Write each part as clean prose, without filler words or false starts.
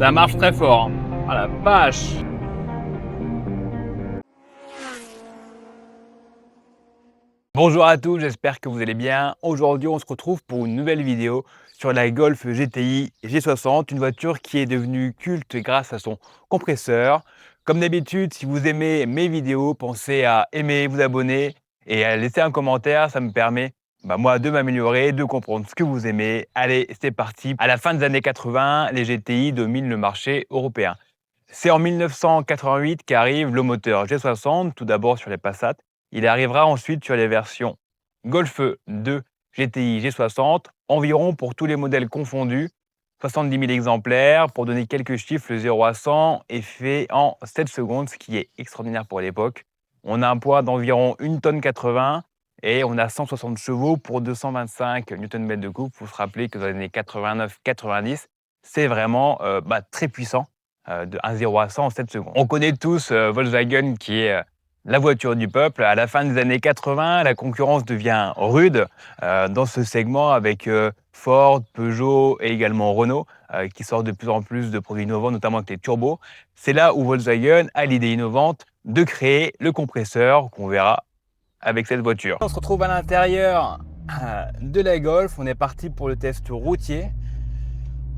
Ça marche très fort. Ah la vache! Bonjour à tous, j'espère que vous allez bien. Aujourd'hui, on se retrouve pour une nouvelle vidéo sur la Golf GTI G60, une voiture qui est devenue culte grâce à son compresseur. Comme d'habitude, si vous aimez mes vidéos, pensez à aimer, vous abonner et à laisser un commentaire. Ça me permet, moi, de m'améliorer, de comprendre ce que vous aimez. Allez, c'est parti. À la fin des années 80, les GTI dominent le marché européen. C'est en 1988 qu'arrive le moteur G60, tout d'abord sur les Passat. Il arrivera ensuite sur les versions Golf 2 GTI G60, environ pour tous les modèles confondus, 70 000 exemplaires. Pour donner quelques chiffres, le 0 à 100 est fait en 7 secondes, ce qui est extraordinaire pour l'époque. On a un poids d'environ 1,80 tonne et on a 160 chevaux pour 225 Nm de couple. Il faut se rappeler que dans les années 89-90, c'est vraiment très puissant, de 1 0 à 100 en 7 secondes. On connaît tous Volkswagen qui est la voiture du peuple. À la fin des années 80, la concurrence devient rude dans ce segment avec Ford, Peugeot et également Renault qui sortent de plus en plus de produits innovants, notamment avec les turbos. C'est là où Volkswagen a l'idée innovante de créer le compresseur qu'on verra avec cette voiture. On se retrouve à l'intérieur de la Golf. On est parti pour le test routier.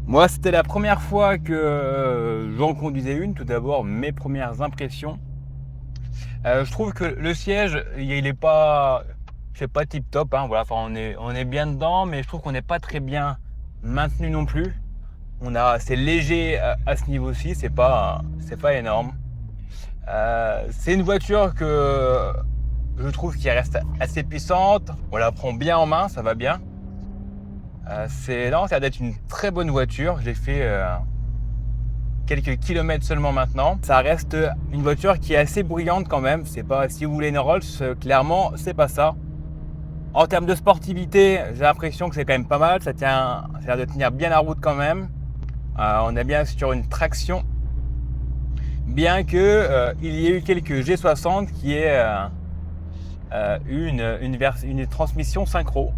Moi, c'était la première fois que j'en conduisais une. Tout d'abord, mes premières impressions. Je trouve que le siège, il est pas, c'est pas tip top, hein, voilà. Enfin, on est bien dedans, mais je trouve qu'on n'est pas très bien maintenu non plus. C'est léger à ce niveau-ci, c'est pas énorme. C'est une voiture que je trouve qui reste assez puissante. On la prend bien en main, ça va bien. Ça a l'air d'être une très bonne voiture. J'ai fait quelques kilomètres seulement maintenant. Ça reste une voiture qui est assez bruyante quand même. C'est pas, si vous voulez une Rolls, clairement, c'est pas ça. En termes de sportivité, j'ai l'impression que c'est quand même pas mal. Ça a l'air de tenir bien la route quand même. On est bien sur une traction. Bien que il y ait eu quelques G60 qui est une transmission synchro.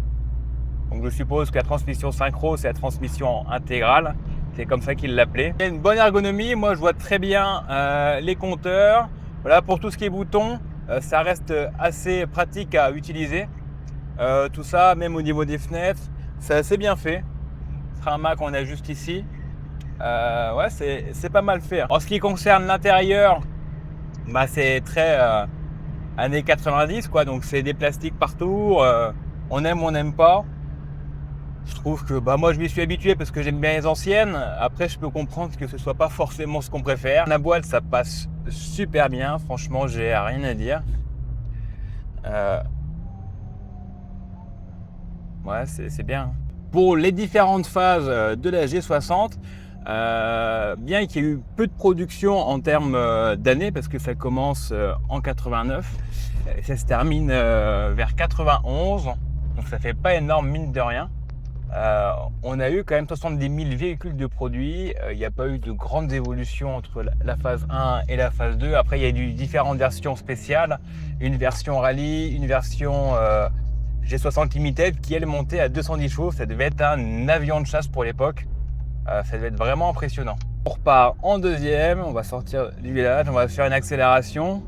Donc je suppose que la transmission synchro, c'est la transmission intégrale. C'est comme ça qu'ils l'appelaient. Il y a une bonne ergonomie. Moi, je vois très bien les compteurs. Voilà, pour tout ce qui est boutons, ça reste assez pratique à utiliser. Tout ça, même au niveau des fenêtres, c'est assez bien fait. Ce sera un Mac qu'on a juste ici. Ouais, c'est pas mal fait. En ce qui concerne l'intérieur, c'est très années 90, quoi. Donc c'est des plastiques partout. On aime ou on n'aime pas. Je trouve que moi je m'y suis habitué parce que j'aime bien les anciennes. Après, je peux comprendre que ce soit pas forcément ce qu'on préfère. La boîte, ça passe super bien. Franchement, j'ai rien à dire. Ouais, c'est bien. Pour les différentes phases de la G60, bien qu'il y ait eu peu de production en termes d'années, parce que ça commence en 89, et ça se termine vers 91, donc ça fait pas énorme mine de rien. On a eu quand même 70 000 véhicules de produits. Il n'y a pas eu de grandes évolutions entre la phase 1 et la phase 2. Après, il y a eu différentes versions spéciales. Une version rallye, une version G60 Limited qui, elle, montait à 210 chevaux. Ça devait être un avion de chasse pour l'époque. Ça devait être vraiment impressionnant. On repart en deuxième. On va sortir du village. On va faire une accélération.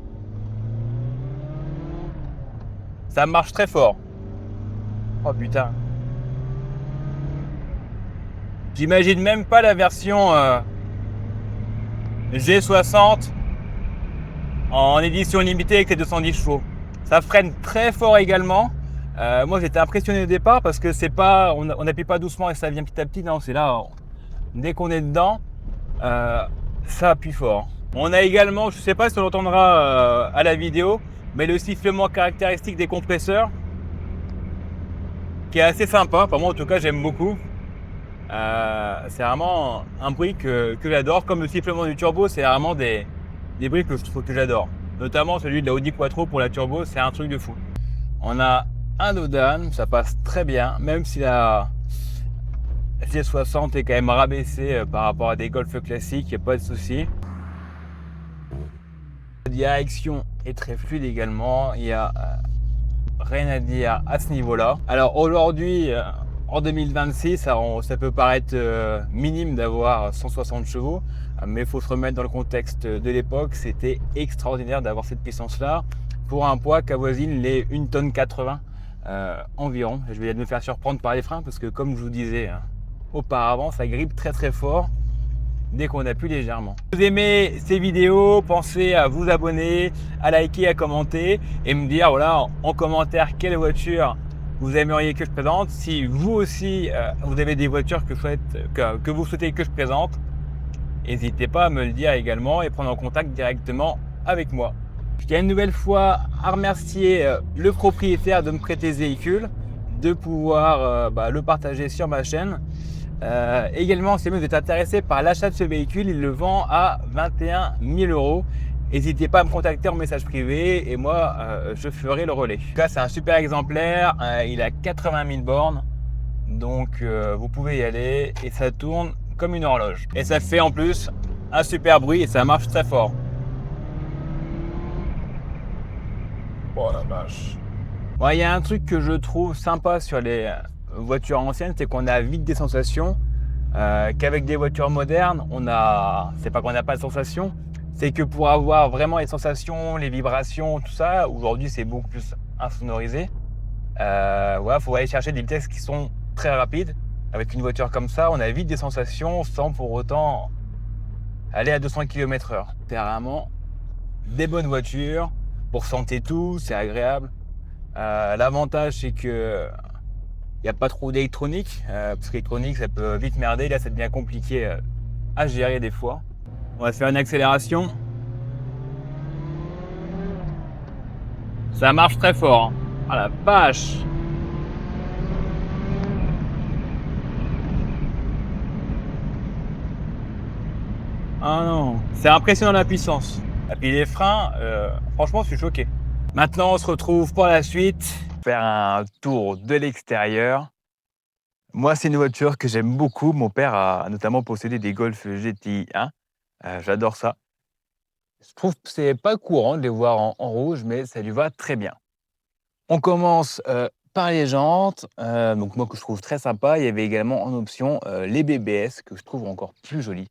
Ça marche très fort. Oh putain. J'imagine même pas la version G60 en édition limitée avec les 210 chevaux. Ça freine très fort également. Moi, j'étais impressionné au départ parce que c'est pas, on n'appuie pas doucement et ça vient petit à petit. Non, c'est là, dès qu'on est dedans, ça appuie fort. On a également, je sais pas si on l'entendra à la vidéo, mais le sifflement caractéristique des compresseurs qui est assez sympa. Pour moi, en tout cas, j'aime beaucoup. C'est vraiment un bruit que j'adore. Comme le sifflement du turbo, c'est vraiment des bruits que j'adore. Notamment celui de la Audi Quattro pour la turbo, c'est un truc de fou. On a un Dodan, ça passe très bien, même si la G60 est quand même rabaissée par rapport à des Golf classiques, il n'y a pas de souci. La direction est très fluide également, il n'y a rien à dire à ce niveau-là. Alors aujourd'hui, En 2026, ça peut paraître minime d'avoir 160 chevaux, mais il faut se remettre dans le contexte de l'époque. C'était extraordinaire d'avoir cette puissance-là pour un poids qui avoisine les 1 tonne 80 environ. Je vais me faire surprendre par les freins parce que, comme je vous disais auparavant, ça grippe très très fort dès qu'on appuie légèrement. Si vous aimez ces vidéos, pensez à vous abonner, à liker, à commenter et me dire voilà en commentaire quelle voiture vous aimeriez que je présente. Si vous aussi vous avez des voitures que vous souhaitez que je présente, n'hésitez pas à me le dire également et prendre en contact directement avec moi. Je tiens une nouvelle fois à remercier le propriétaire de me prêter ce véhicule, de pouvoir le partager sur ma chaîne. Également, si vous êtes intéressé par l'achat de ce véhicule, il le vend à 21 000 euros. N'hésitez pas à me contacter en message privé et moi, je ferai le relais. En tout cas, c'est un super exemplaire. Il a 80 000 bornes. Donc, vous pouvez y aller et ça tourne comme une horloge. Et ça fait en plus un super bruit et ça marche très fort. Oh la vache. Il y a un truc que je trouve sympa sur les voitures anciennes, c'est qu'on a vite des sensations qu'avec des voitures modernes, c'est pas qu'on n'a pas de sensations, c'est que pour avoir vraiment les sensations, les vibrations, tout ça, aujourd'hui c'est beaucoup plus insonorisé. Faut aller chercher des vitesses qui sont très rapides. Avec une voiture comme ça, on a vite des sensations sans pour autant aller à 200 km/h. C'est vraiment des bonnes voitures pour sentir tout, c'est agréable. L'avantage c'est que il n'y a pas trop d'électronique, parce que l'électronique ça peut vite merder, là ça devient compliqué à gérer des fois. On va faire une accélération. Ça marche très fort. Hein. Ah la vache! Ah non, c'est impressionnant la puissance. Et puis les freins, franchement je suis choqué. Maintenant on se retrouve pour la suite, faire un tour de l'extérieur. Moi, c'est une voiture que j'aime beaucoup. Mon père a notamment possédé des Golf GTI 1. J'adore ça. Je trouve que c'est pas courant de les voir en rouge, mais ça lui va très bien. On commence par les jantes. Donc moi, que je trouve très sympa. Il y avait également en option les BBS, que je trouve encore plus jolies.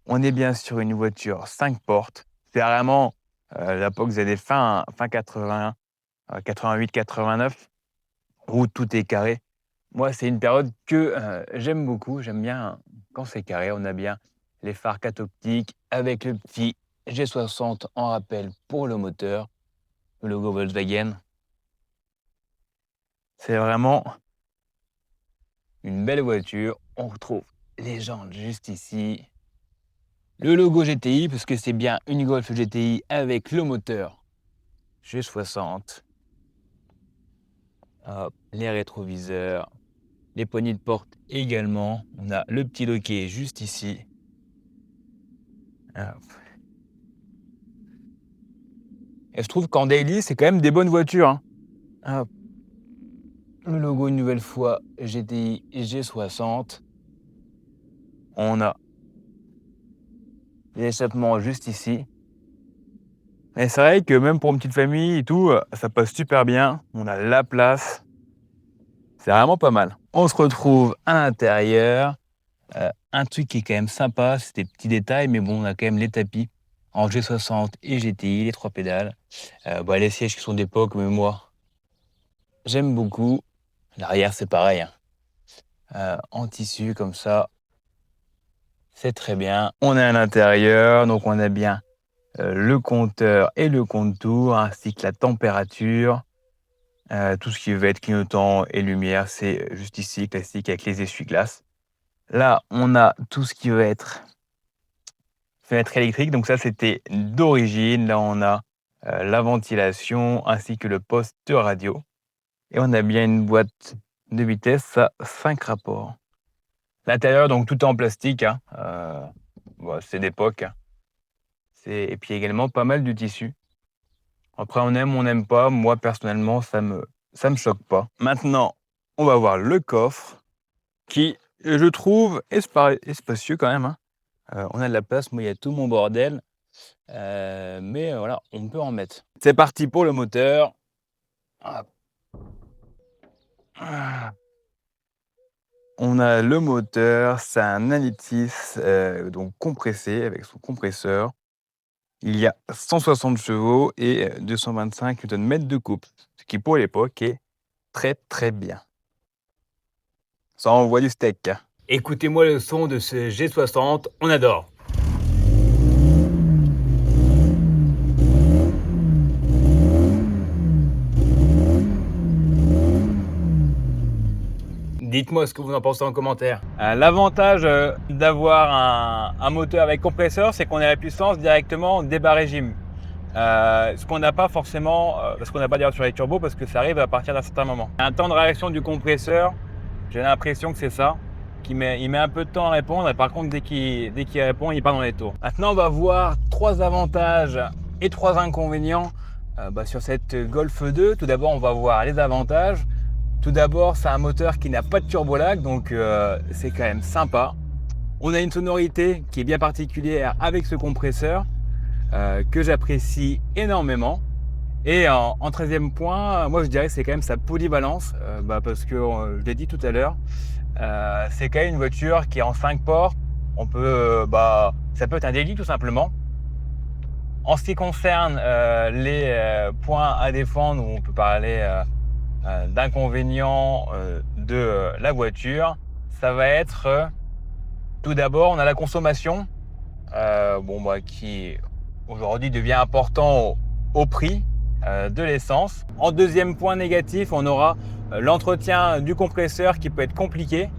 On est bien sur une voiture 5 portes. C'est vraiment l'époque des années fin 80, 88, 89, où tout est carré. Moi, c'est une période que j'aime beaucoup. J'aime bien quand c'est carré. On a bien les phares 4 optiques avec le petit G60 en rappel pour le moteur, le logo Volkswagen. C'est vraiment une belle voiture. On retrouve les jantes juste ici. Le logo GTI, parce que c'est bien une Golf GTI avec le moteur G60. Hop, les rétroviseurs. Les poignées de porte également. On a le petit loquet juste ici. Hop. Et je trouve qu'en daily, c'est quand même des bonnes voitures. Hein. Hop. Le logo une nouvelle fois GTI G60. On a l'échappement juste ici. Et c'est vrai que même pour une petite famille et tout, ça passe super bien. On a la place. C'est vraiment pas mal. On se retrouve à l'intérieur. Un truc qui est quand même sympa, c'est des petits détails, mais bon, on a quand même les tapis en G60 et GTI, les 3 pédales. Les sièges qui sont d'époque, mais moi, j'aime beaucoup. L'arrière, c'est pareil. Hein. En tissu, comme ça, c'est très bien. On est à l'intérieur, donc on a bien le compteur et le compte-tout, ainsi que la température. Tout ce qui va être clignotant et lumière, c'est juste ici, classique, avec les essuie-glaces. Là, on a tout ce qui va être fenêtre électrique. Donc ça, c'était d'origine. Là, on a la ventilation ainsi que le poste radio. Et on a bien une boîte de vitesse à 5 rapports. L'intérieur, donc tout en plastique. Hein. C'est d'époque. Hein. Et puis également pas mal de tissu. Après, on aime, on n'aime pas. Moi, personnellement, ça me choque pas. Maintenant, on va voir le coffre qui, je trouve, est spacieux quand même. Hein. On a de la place. Moi, il y a tout mon bordel. Mais voilà, on peut en mettre. C'est parti pour le moteur. Ah. On a le moteur, c'est un Anitis donc compressé avec son compresseur. Il y a 160 chevaux et 225 Nm de coupe, ce qui pour l'époque est très très bien. Ça envoie du steak. Écoutez-moi le son de ce G60, on adore. Dites-moi ce que vous en pensez en commentaire. L'avantage d'avoir un moteur avec compresseur, c'est qu'on a la puissance directement des bas régimes. Ce qu'on n'a pas forcément, parce qu'on n'a pas d'ailleurs sur les turbos, parce que ça arrive à partir d'un certain moment. Un temps de réaction du compresseur, j'ai l'impression que c'est ça. Il met un peu de temps à répondre, et par contre dès qu'il répond, il part dans les tours. Maintenant on va voir 3 avantages et 3 inconvénients sur cette Golf 2. Tout d'abord on va voir les avantages. Tout d'abord, c'est un moteur qui n'a pas de turbolag, donc c'est quand même sympa. On a une sonorité qui est bien particulière avec ce compresseur que j'apprécie énormément. Et en 13e point, moi je dirais que c'est quand même sa polyvalence, parce que je l'ai dit tout à l'heure, c'est quand même une voiture qui est en 5 ports. On peut, ça peut être un délit tout simplement. En ce qui concerne les points à défendre, où on peut parler d'inconvénients de la voiture, ça va être tout d'abord, on a la consommation qui aujourd'hui devient important au prix de l'essence. En deuxième point négatif, on aura l'entretien du compresseur qui peut être compliqué.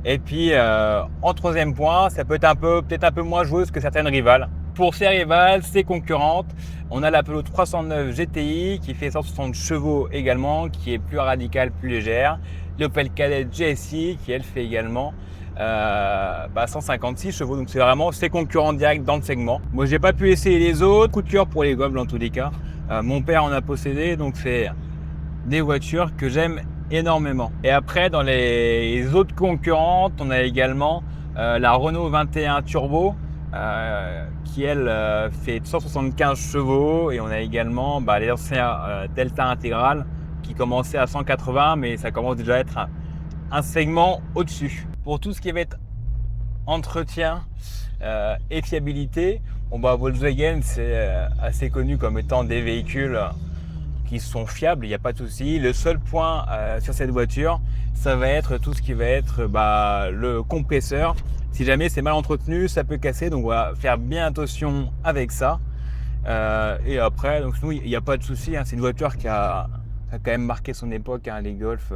Et puis en troisième point, ça peut être peut-être un peu moins joueuse que certaines rivales. Pour ses rivales, ses concurrentes, on a la Peugeot 309 GTI qui fait 160 chevaux également, qui est plus radicale, plus légère. L'Opel Kadett GSI qui elle fait également 156 chevaux. Donc c'est vraiment ses concurrents directs dans le segment. Moi j'ai pas pu essayer les autres. Coup de cœur pour les Golf en tous les cas. Mon père en a possédé, donc c'est des voitures que j'aime énormément. Et après dans les autres concurrentes, on a également la Renault 21 Turbo. Qui elle fait 175 chevaux, et on a également les anciens Delta Intégral qui commençaient à 180, mais ça commence déjà à être un segment au-dessus. Pour tout ce qui va être entretien et fiabilité, Volkswagen c'est assez connu comme étant des véhicules qui sont fiables, il n'y a pas de souci. Le seul point sur cette voiture, ça va être tout ce qui va être le compresseur. Si jamais c'est mal entretenu, ça peut casser, donc on va faire bien attention avec ça. Et après, donc nous, il n'y a pas de souci, c'est une voiture qui a quand même marqué son époque, les Golf.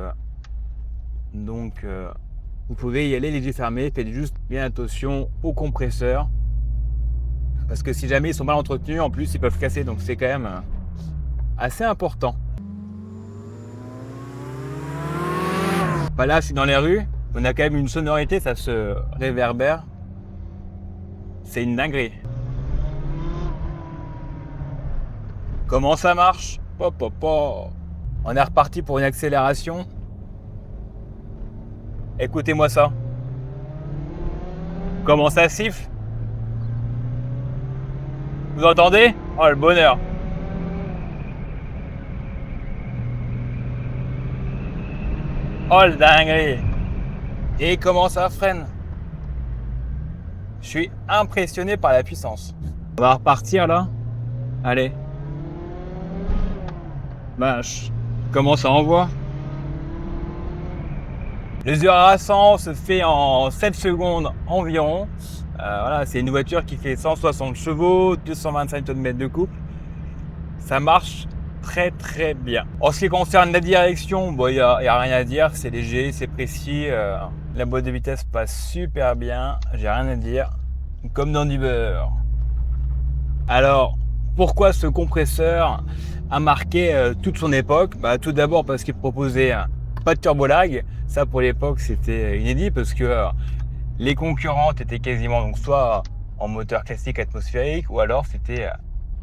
Donc vous pouvez y aller les yeux fermés, faites juste bien attention au compresseur. Parce que si jamais ils sont mal entretenus, en plus ils peuvent casser, donc c'est quand même assez important. Là, je suis dans les rues, on a quand même une sonorité, ça se réverbère. C'est une dinguerie. Comment ça marche? On est reparti pour une accélération. Écoutez-moi ça. Comment ça siffle? Vous entendez? Oh le bonheur! Oh le dinguerie! Et comment ça freine? Je suis impressionné par la puissance. On va repartir là. Allez. Comment ça envoie? Le 0 à 100 se fait en 7 secondes environ. C'est une voiture qui fait 160 chevaux, 225 Nm de couple. Ça marche très très bien. En ce qui concerne la direction, il n'y a rien à dire, c'est léger, c'est précis. La boîte de vitesse passe super bien, j'ai rien à dire. Comme dans du beurre. Alors, pourquoi ce compresseur a marqué toute son époque? Tout d'abord parce qu'il proposait pas de turbolag. Ça pour l'époque c'était inédit parce que les concurrentes étaient quasiment donc soit en moteur classique atmosphérique ou alors c'était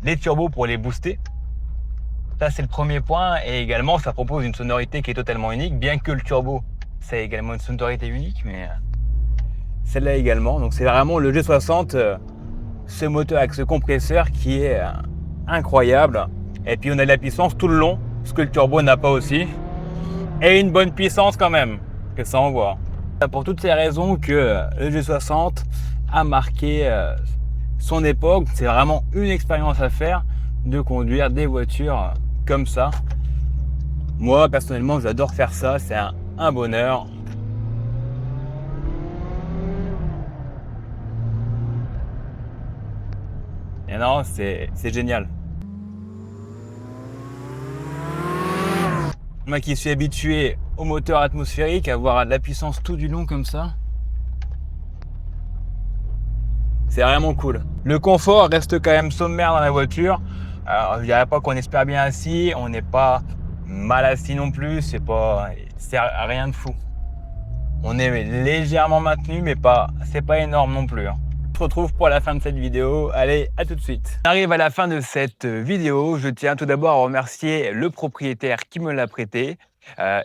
les turbos pour les booster. Ça c'est le premier point, et également ça propose une sonorité qui est totalement unique, bien que le turbo ça a également une sonorité unique, mais celle-là également. Donc c'est vraiment le G60, ce moteur avec ce compresseur qui est incroyable. Et puis on a de la puissance tout le long, ce que le turbo n'a pas aussi. Et une bonne puissance quand même, que ça envoie. Pour toutes ces raisons que le G60 a marqué son époque. C'est vraiment une expérience à faire de conduire des voitures comme ça. Moi, personnellement, j'adore faire ça. C'est un bonheur. Et non, c'est génial. Moi qui suis habitué au moteur atmosphérique, à avoir de la puissance tout du long comme ça, c'est vraiment cool. Le confort reste quand même sommaire dans la voiture. Alors, je dirais pas qu'on est super bien assis, on n'est pas mal assis non plus, c'est rien de fou. On est légèrement maintenu, mais c'est pas énorme non plus. On se retrouve pour la fin de cette vidéo. Allez, à tout de suite. On arrive à la fin de cette vidéo. Je tiens tout d'abord à remercier le propriétaire qui me l'a prêté.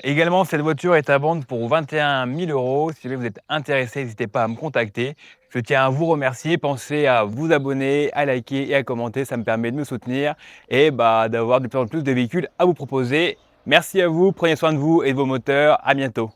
Également, cette voiture est à vendre pour 21 000 €. Si vous êtes intéressé, n'hésitez pas à me contacter. Je tiens à vous remercier. Pensez à vous abonner, à liker et à commenter. Ça me permet de me soutenir et d'avoir de plus en plus de véhicules à vous proposer. Merci à vous, prenez soin de vous et de vos moteurs. À bientôt.